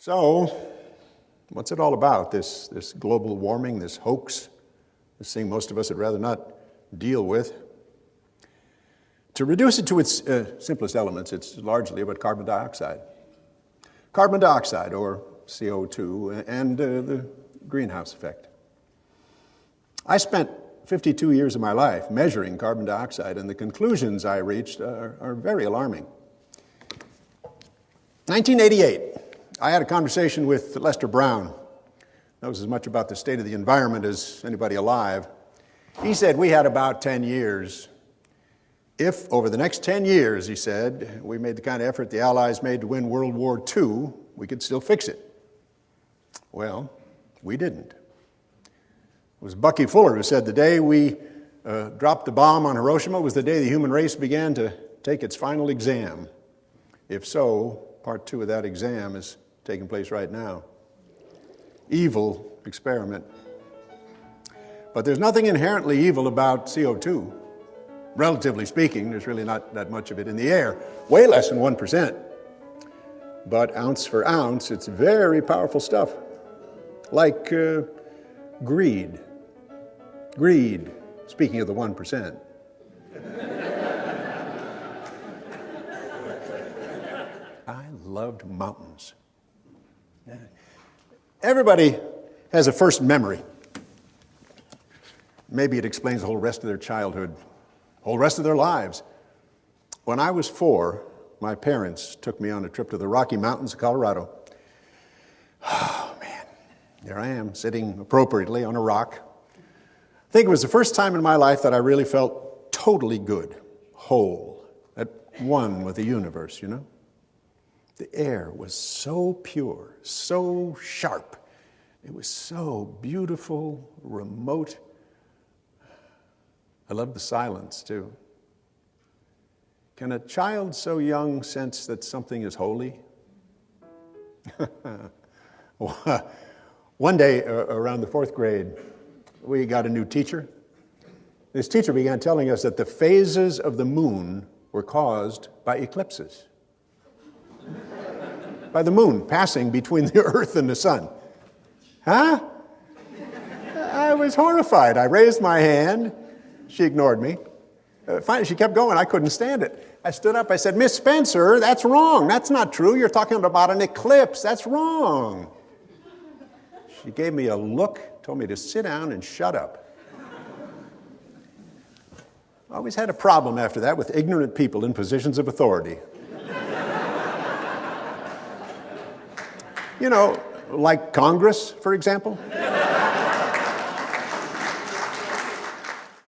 So, what's it all about, this global warming, this hoax, this thing most of us would rather not deal with? To reduce it to its simplest elements, it's largely about carbon dioxide. Carbon dioxide, or CO2, and the greenhouse effect. I spent 52 years of my life measuring carbon dioxide, and the conclusions I reached are very alarming. 1988, I had a conversation with Lester Brown. Knows as much about the state of the environment as anybody alive. He said we had about 10 years. If over the next 10 years, he said, we made the kind of effort the Allies made to win World War II, we could still fix it. Well, we didn't. It was Bucky Fuller who said the day we dropped the bomb on Hiroshima was the day the human race began to take its final exam. If so, part 2 of that exam is taking place right now. Evil experiment. But there's nothing inherently evil about CO2. Relatively speaking, there's really not that much of it in the air, way less than 1%. But ounce for ounce, it's very powerful stuff. Like greed. Greed, speaking of the 1%. I loved mountains. Everybody has a first memory. Maybe it explains the whole rest of their childhood, whole rest of their lives. When I was 4, my parents took me on a trip to the Rocky Mountains of Colorado. Oh, man. There I am, sitting appropriately on a rock. I think it was the first time in my life that I really felt totally good, whole, at one with the universe, you know? The air was so pure, so sharp. It was so beautiful, remote. I loved the silence, too. Can a child so young sense that something is holy? One day, around the 4th grade, we got a new teacher. This teacher began telling us that the phases of the moon were caused by eclipses. By the moon passing between the earth and the sun. Huh? I was horrified. I raised my hand. She ignored me. Finally, she kept going. I couldn't stand it. I stood up. I said, Miss Spencer, that's wrong. That's not true. You're talking about an eclipse. That's wrong. She gave me a look, told me to sit down and shut up. I always had a problem after that with ignorant people in positions of authority. You know, like Congress, for example.